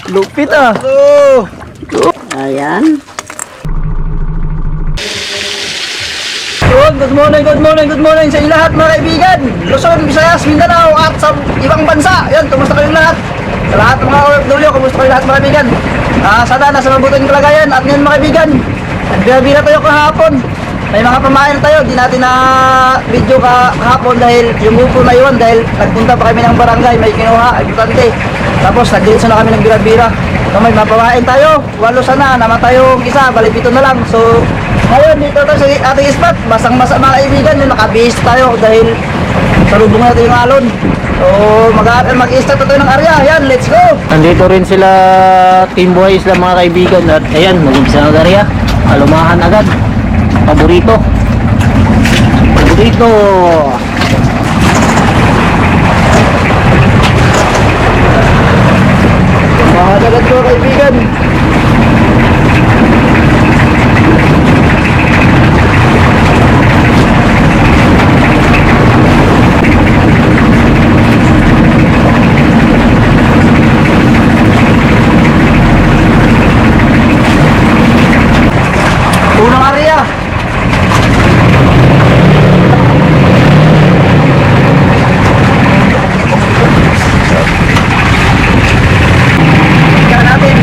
Lupit ah. Ayan. Good morning sa inyo lahat mga kaibigan. Luzon, Visayas, Mindanao at sa ibang bansa. Yan, kumusta kayong lahat? Sa lahat ng mga OFW, kumusta kayong lahat mga kaibigan? Sana nasa mabuting kalagayan. At ngayon mga kaibigan, nagbira tayo kahapon. May mga pamain tayo, di natin na video kahapon dahil yung grupo na yun, dahil nagpunta pa kami ng barangay, may kinuha, importante. Tapos nagdiretso na kami ng bira-bira. So may mapamain tayo, 8 sana, namatay yung isa, bali 7 na lang. So ngayon dito tayo sa ating spot, basang-basa mga kaibigan, yung nakabihis tayo dahil salubong natin yung alon. So mag-i-start tayo ng area, yan, let's go! Nandito rin sila Team Boys lang mga kaibigan at ayan, mag-umpisa ng area. Alumahan agad. Paborito. Alumahan agad ko kaibigan. Unang area. Tingnan natin.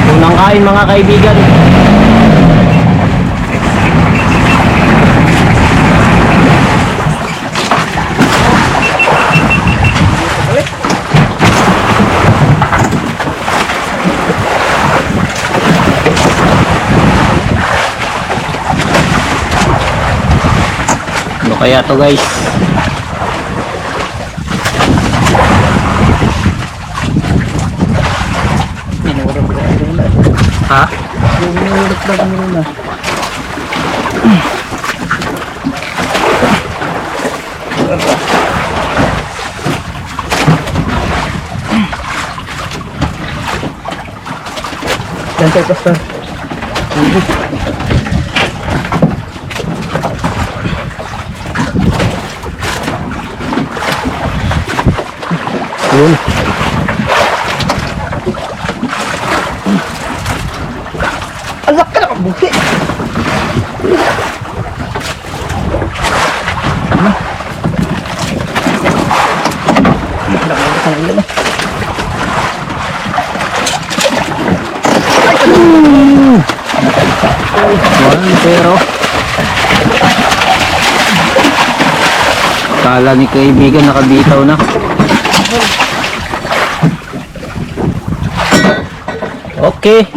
Unang kain mga kaibigan. Ano kaya to guys? Ha? Yan tayo pastor. Yun. Alak ka na kabuti. Pero kala ni kaibigan nakabitaw na. Okay.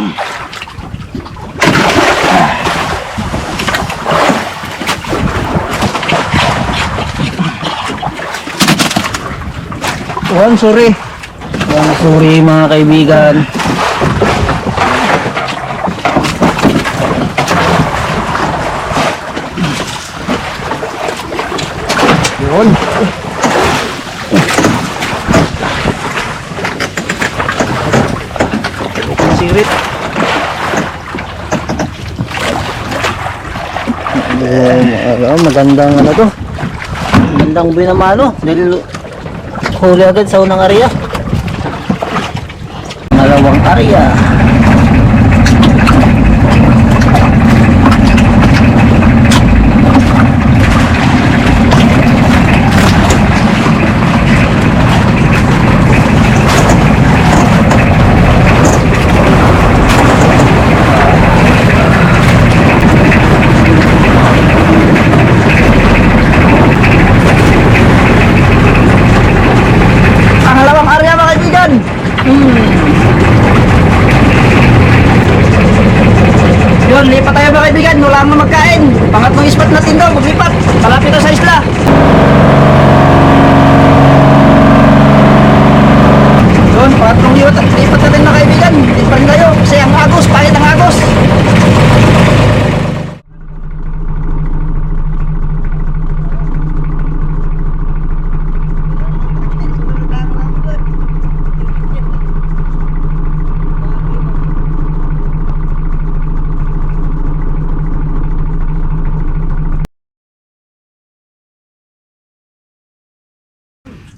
Sorry. Sorry mga kaibigan. Yun. Sirit. Magandang ano to. Magandang binamano dahil huli agad sa unang area. Dalawang area. Ang halawang area mga kaibigan. Yun, lipat tayo mga kaibigan. Wala ang magkain. Pangatlong spot natin daw, maglipat. Malapit na sa isla. Yun, pangatlong lipat natin mga kaibigan. Lipat tayo kasi ang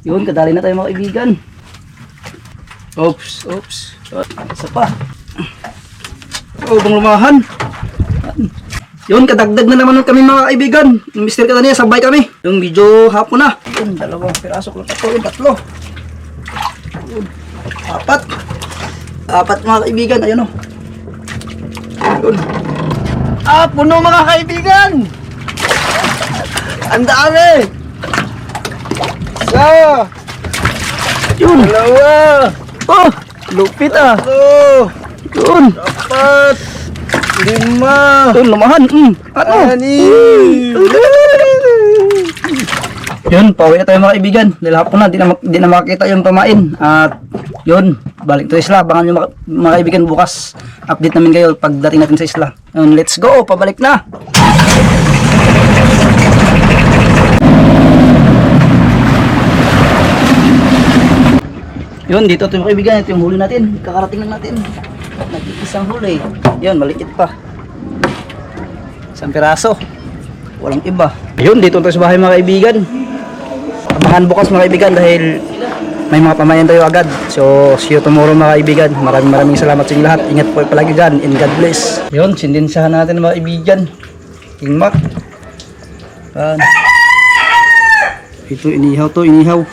Yun, kadali na tayo mga kaibigan. Oops. Isa pa. Oh, bang lumahan. Yun, kadagdag na naman kami mga kaibigan. Yung Mr. Katania, sabay kami. Yung medyo hapon na. Yun, 2 pirasok lang ito. Yun, 3. Yun, 4. 4 mga kaibigan. Ayun o. Yun. Puno mga kaibigan. Ang dami. Isa. Yun. 2. Oh, lupit ah. 3. Yun. 4. 5. Yun, lumahan. Ano? 6. Yun, pauwi na tayo mga kaibigan. Dahil hapon na, di na makakita yung pamain. At yun, balik to isla. Abangan nyo mga kaibigan bukas. Update namin kayo pagdating natin sa isla. Yun, let's go, pabalik na. Yun, dito ito yung kaibigan. Ito yung huli natin. Kakarating lang natin. Nag-iisang huli. Yun, maliit pa. 1 piraso. Walang iba. Yun, dito tayo sa bahay mga kaibigan. Abangan bukas mga kaibigan dahil may mga pamayan tayo agad. So, see you tomorrow mga kaibigan. Maraming salamat sa inyo lahat. Ingat po palagi dyan. And God bless. Yun, sindinsahan natin mga kaibigan. King Mac. Yan. Ito, inihaw to, inihaw.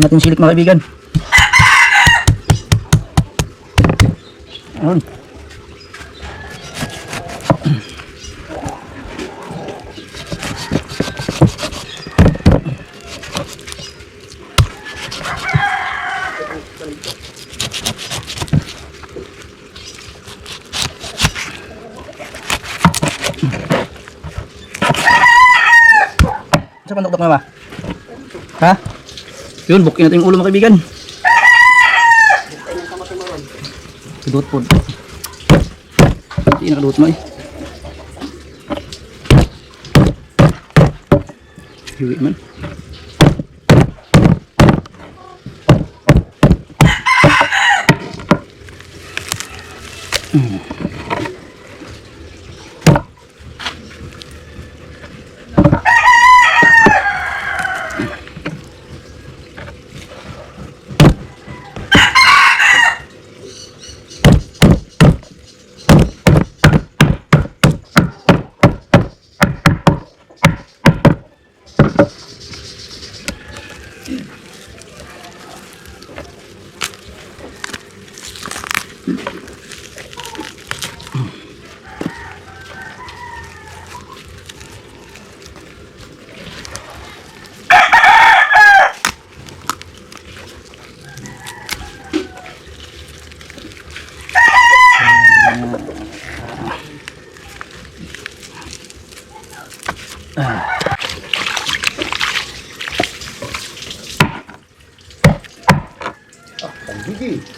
Natin silik mga kaibigan. Ayun. Sa pandok-dok mama? Ha? Yun, bukin natin yung ulo mga kaibigan. Kadut po. Hindi nakadut mo eh. Hiwi man.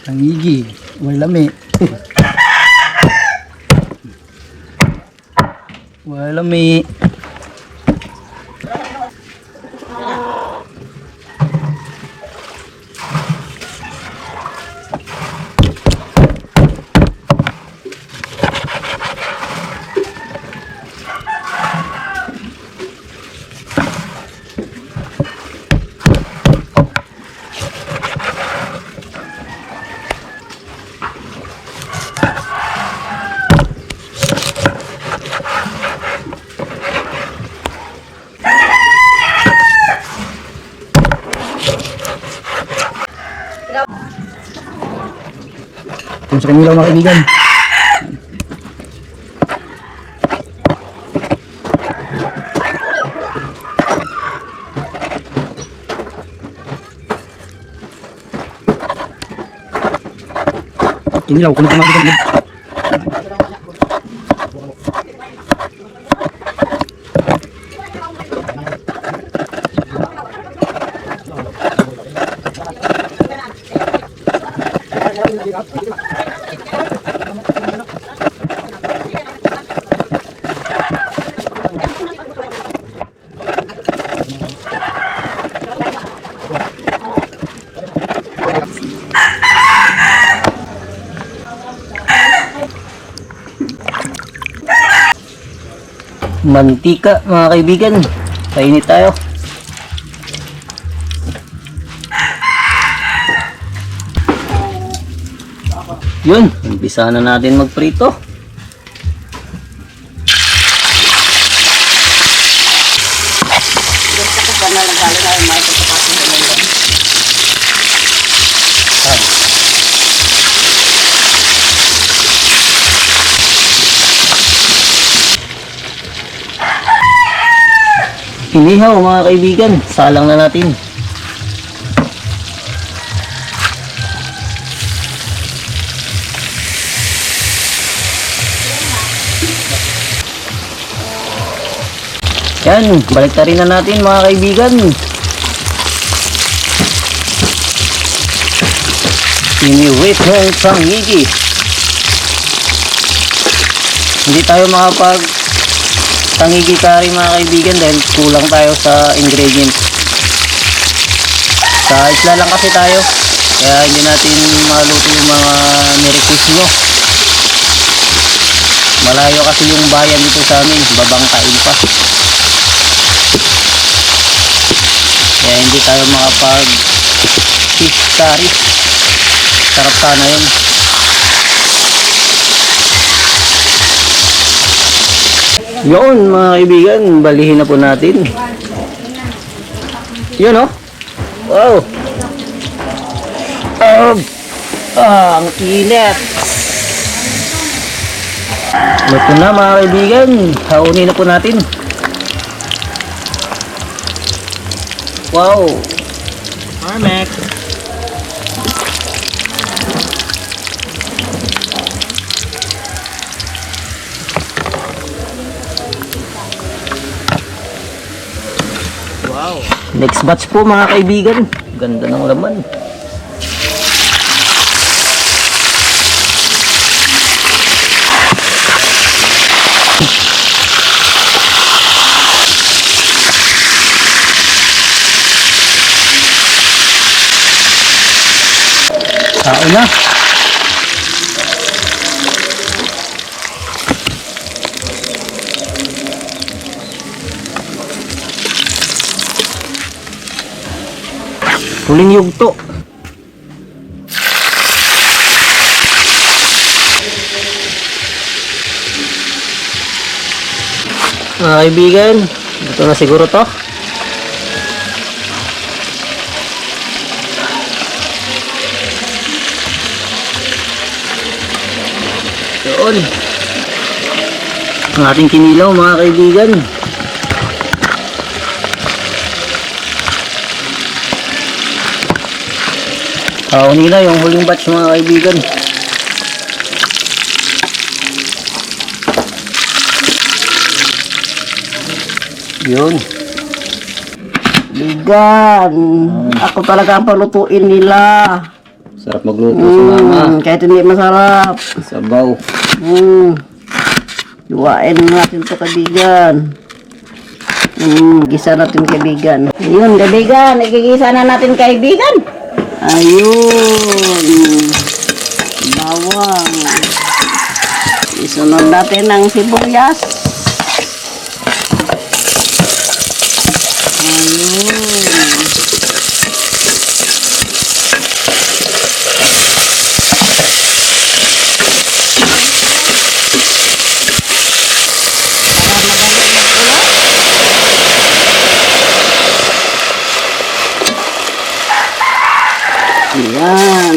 Tangigi, may lami. May lami. Kung sa kanilang mga kaibigan. Kinilaw, kung ito mga Mantika mga kaibigan. Kainit tayo. Yun, umpisa na natin magprito. Inihaw mga kaibigan, salang na natin. Yan, baliktarin na natin mga kaibigan. Siniwit ng sangigi. Hindi tayo makapag tangigi curry mga kaibigan dahil kulang tayo sa ingredients. Sa isla lang kasi tayo, kaya hindi natin maluto yung mga nirequest nyo. Malayo kasi yung bayan dito sa amin, babangkain pa. Kaya hindi tayo makapag fish curry. Sarap sana yun. Yun mga kaibigan, balihin na po natin. Yun oh. Wow. Ang init. Luto na mga kaibigan. Haunin na po natin. Wow. Marmek. Wow. Next batch po mga kaibigan. Ganda ng laman. Tao na. Huling yugto. Mga kaibigan, ito na siguro to. Doon. Ang ating kinilaw mga kaibigan. Haunin na yung huling batch mga kaibigan. Yun. Bigan. Ako talaga ang palutuin nila. Sarap magluto sa mama. Kahit hindi masarap. Sabaw. Iwain natin to kaibigan. Gisa natin kaibigan. Ayun kaibigan. Igigisa na natin kaibigan. Ayun. Bawang. Isunod natin ang sibuyas. Ayun. Ayan.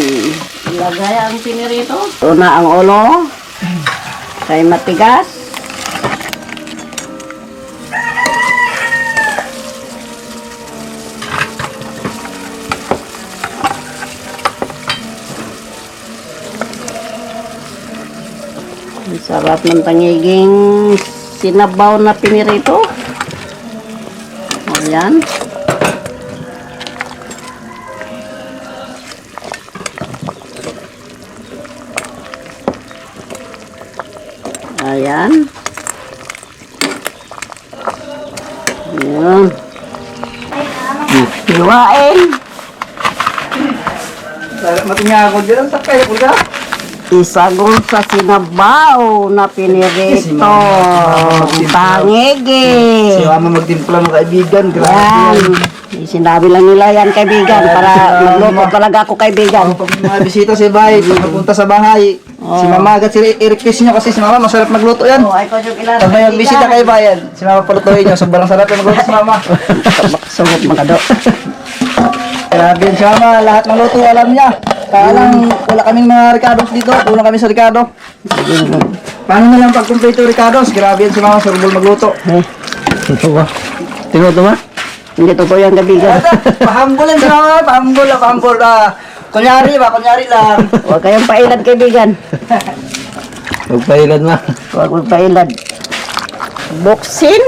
Ilagay ang pinirito. Ito na ang ulo. Kay matigas. Ang sarap ng tangiging sinabaw na pinirito. Ayan. Ayan. Ayan. Hiwain. Matinya ako dyan. Sakay ko ka. Isagol sa sinabaw na pinirito. Tangigi. Si mama magtimpla ng kaibigan. Yan. Sinabi lang nila yan kaibigan para magluto talaga ako kaibigan. Pag mga bisita si bahay, pupunta sa bahay. Si mama agad si i-request niyo kasi si mama masarap magluto yan. Ay ko yung ilan. Pag may magbisita kayo bayan, si mama palutuin niyo. Sobrang sarap yung magluto si mama. Sugot magado. Grabe yun si mama, lahat ng luto alam niya. Kaya lang, wala kaming mga Ricardos dito. Kulang kami sa Ricardo. Paano na lang pag kumpleto Ricardos? Grabe yan si mama, sarubol magluto. Ito ba? Tinuto ba? Hindi totoo yan kaibigan. Pahambol lang si mama, pahambol. Kunyari lang. Huwag kayong pailad kaibigan. Magpailad ma. Huwag mong pailad. Buksin.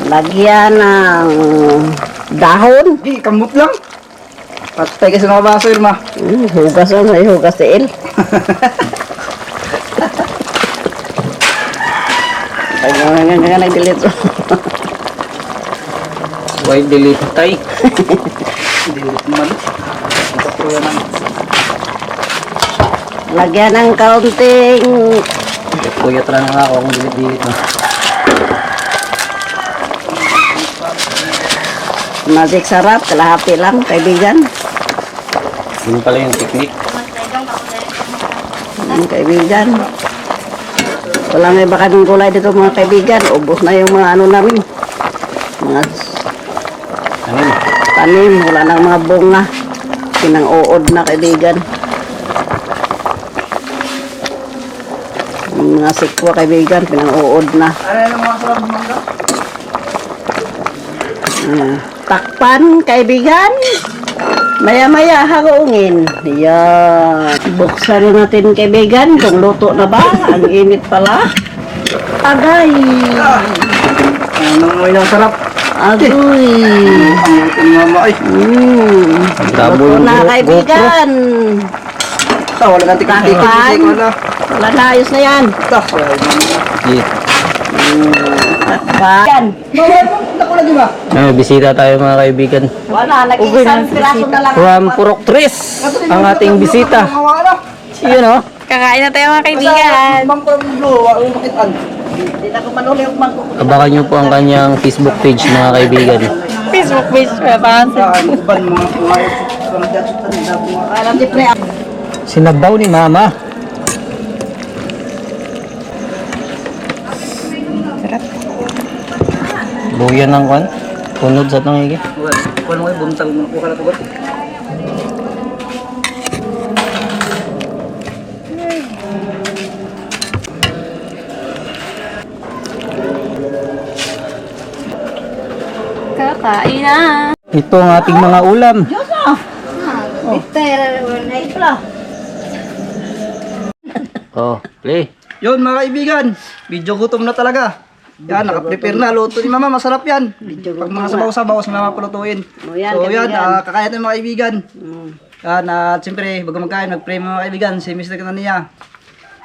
Lagyan ng dahon. Di, kamot lang. Patay kasi mga baso yun, ma. Hugas lang, may hugas tiil. Ay, nga nag-delete. Why delete tay? Hindi naman. Ito yan ang... Lagyan ng kaunting Kuya tara na nga ako kung delete na. magic sarap, kalahati lang, kaibigan. Yun pala yung technique. Kaibigan. Wala may baka ng gulay dito mga kaibigan. Ubos na yung mga ano namin. Mga Ano yun? tanim, wala nang mga bunga. Pinang-uod na kaibigan. Yung mga sikwa kaibigan, pinang-uod na. Ano yung mga sarap ng mangga? Takpan kaibigan. Maya-maya harungin. Yan. Buksan na natin kaibigan kung luto na ba. Ang init pala. Agay. Anong may sarap? Agoy. Ang luto ni mama ay. Double Luto na kaibigan. Ito, wala natin Takpan. wala. Wala na, ayos na yan. Ito, wala Yeah. Takpan. Ako lagi ba? Bisita tayo mga kaibigan. Wala, nag-isang piraso na lang. From Purok Tres, ang ating bisita. Yun o. Kakain na tayo mga kaibigan. Bangkong blue, wala makitaan. Hindi na ko manuli yung mangkok. Abangan nyo po ang kanyang Facebook page mga kaibigan. Facebook page pa ba? Ban mga Alam di pre. Sinabaw ni Mama. Buyan ng kwan. Punod sa tangigi. Kuha mo yung buntag mo. Kuha na ito ba? Kakain na. Ito ang ating mga ulam. Oh, play. Yun mga kaibigan, video gutom na talaga. Yan, nakaprepare na. Luto ni mama, masarap yan. Pag mga sabaw-sabaw, si mama palutuin. O yan, So yan, kaibigan. kakain natin mga kaibigan. Yan, at siyempre, bago magkain, mag-pray mga kaibigan. Si Mr. Kananiya.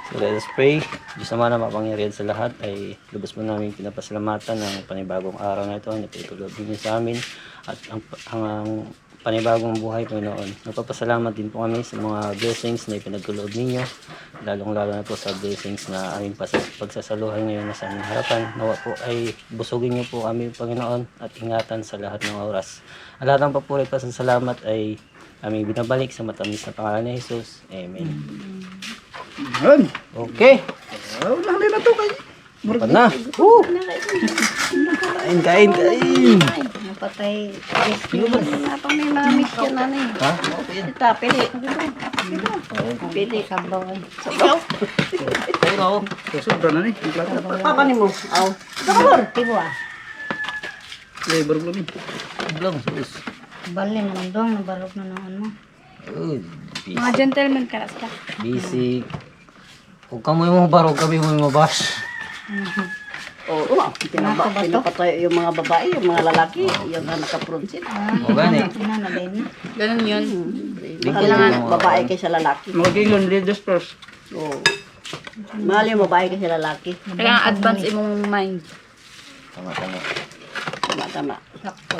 So let us pray. Diyos naman na mapangyarihan sa lahat ay lubos mo namin pinapasalamatan ng panibagong araw na ito na itutulob niyo sa amin at ang panibagong buhay, Panginoon. Nagpapasalamat din po kami sa mga blessings na ipinagkaloob ninyo, lalong-lalo na po sa blessings na aming pagsasaluhan ngayon na sa aming harapan. Nawa po ay busugin niyo po kami, Panginoon, at ingatan sa lahat ng oras. Ang lahat ng papuri at pasasalamat ay aming binabalik sa matamis na pangalan ni Jesus. Amen. Yan. Okay. Oh, nahalin na to kay. Dapat na. Kain, kain, kain. Napatay. Napang may mga mission na eh. Ha? Ita, pili. Pili. Sabaw eh. Pero, Sobra na ni. Papa ni mo. Aw. Sabor. Tibo ah. Flavor mo ni. blong, sus. Bali naman dong. Nabarok na ng ano. Uy, Mga gentleman ka ka. busy. Kung kamoy mo barog, kami mo mabash. Oo. Pinapatay yung mga babae, yung mga lalaki. Yung naka-pronsit. O gani. Nanabay na. Ganun yun. Kailangan babae kaysa lalaki. Magagingon, ladies first. Oo. Mahal yung babae kaysa lalaki. Kailangan advance imong mind. Tama-tama. Tama-tama. Sakto.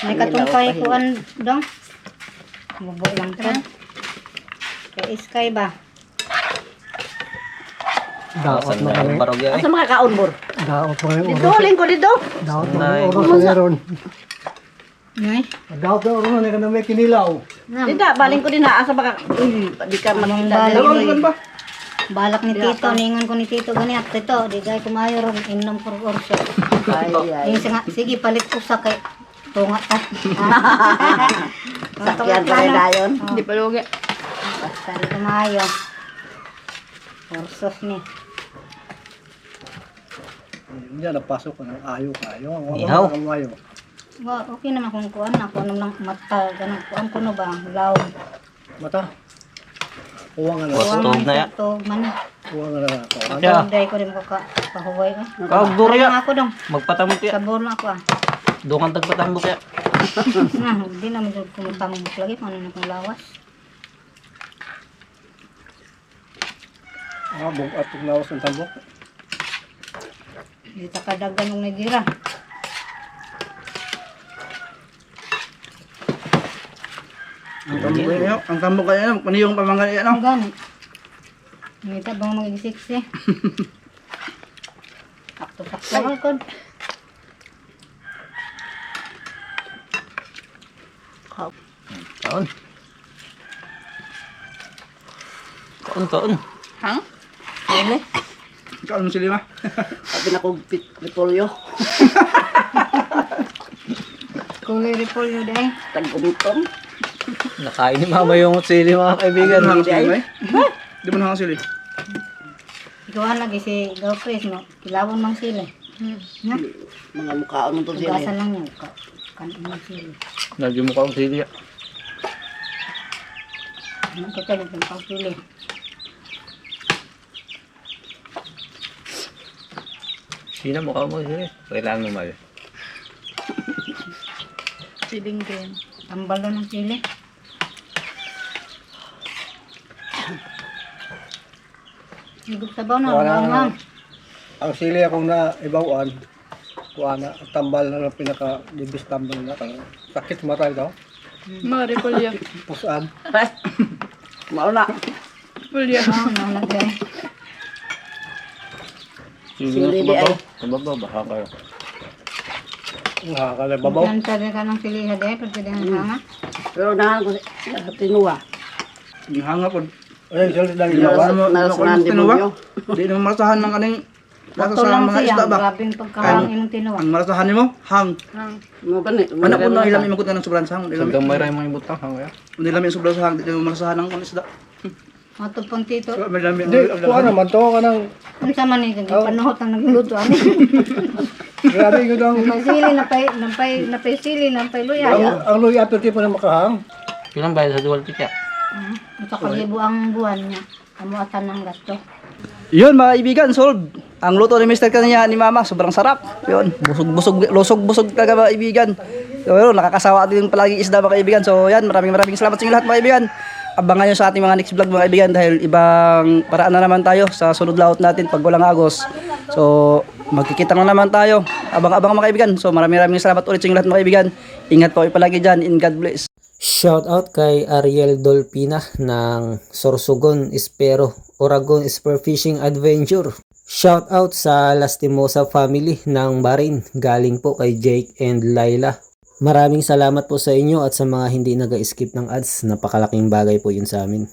May katungkay kuan dong. Bubo lang ka. Kay Sky ba? Daot na kami. Barog yan Asa makakaon bor? Daot mo yung Dito, lingko dito. Daot mo Nay. yung oras na meron. Nay. Daot na oras na may kinilaw. Hindi, baling ko din na. Asa baka, di ka makita. ba? Balak ni Tito, ningon ko ni Tito ganyan. Tito, di gay kumayo ron, inom for orso. Ay, sige, palit ko sa kay tunga ta. Sakyan pa rin dayon. Hindi pa lugi. Basta di kumayo. Orsos ni. Hindi napasok ko ng ayaw. Ihaw. Ayaw. Okay naman kung kuan na, kung lang mata, ganun, kuan ko no ba, law. Mata. Uwang na. Tog na ya. Tog man. Uwang na. Yeah. Hindi ko din pahuway ka. Kagduro ya. Ako dong, Magpatamok ya. sabor na ako ah. Doon kang tagpatamok ya. Hindi naman dyan kumutamok lagi, paano na kung lawas. Bug at lawas ng tambok. Hindi ta kadagan ng nagira. Ang tambok kaya, paniyong pamanggal yan. Ang gani. Hindi ta bang mag-sexy. Sakto-sakto ko. Taon. Taon. Hang? Ikaw ano sila ma? Sabi na kong repolyo. Kulay repolyo dahil. Tag-umitom. Nakain ni mama yung sili mga kaibigan. Ano sila ma? Di mo na sila. Ikaw lagi si girlfriend no. Kilawon mang sila. Na? Mga mukhaon mo to sila. Tugasan lang yan. Kanin mang sila. Lagi mo kang sili. Ano ka tayo ng pang sila? Sina mo ka mo sili. Kailangan mo mal. Siling green. Tambal doon ng sila. Higop sabaw na. Wala Wala na. Ang sili akong na ibawan. Kuana, tambal na lang pinaka-libis tambal na. Sakit sa mata ito. Mga repolyo. Pusaan. Mauna. Repolyo. Nalagay. Sili di ay. Kumbabaw, baka kayo. Nakakalababaw. Nantari ka ng siliha dahil. Pwede din hanga. Pero nahan ko sa tinuwa. Yung hanga po. Ay, sili lang Ginawa ilawan. mo, Narasanan di mo yun. Di naman marasahan ng kaning lasa Bato sa lang mga siya. isda ba? Grabing pagkawang imong tinuwa. Ang marasahan ni mo, hang. Mo gani. Anak ko na ilam imagot na ng sobrang hang. Hanggang may rin mga ibutang hangaya. Hindi ilam yung sobrang hang, di naman marasahan ng mga isda. Matod pang tito. May ilam Hindi, kuha naman to ka ng Ano sa man eh. Panuhot ang nagluto. Ano? grabe ko daw. Napay sili, napay sili, napay luya. Ang luya tipo na makahang. Pilang bayad sa dual ticket? Sa kaglibo ang buwan niya. Amuatan ng gasto. Yun mga kaibigan, solve. Ang luto ni Mr. Kanya ni Mama, sobrang sarap. Yun, busog-busog talaga mga kaibigan. So yun, nakakasawa din palagi isda mga kaibigan. So yan, maraming salamat sa inyo lahat mga kaibigan. Abangan nyo sa ating mga next vlog mga kaibigan dahil ibang paraan na naman tayo sa sunod laot natin pag walang agos. So magkikita na naman tayo. Abang-abang mga kaibigan. So maraming salamat ulit sa inyo lahat mga kaibigan. Ingat po kayo palagi dyan. In God bless. Shout out kay Ariel Dolpina ng Sorsogon Espero Oragon Spearfishing Adventure. Shout out sa Lastimosa family ng Bahrain. Galing po kay Jake and Laila. Maraming salamat po sa inyo at sa mga hindi nag-skip ng ads. Napakalaking bagay po yun sa amin.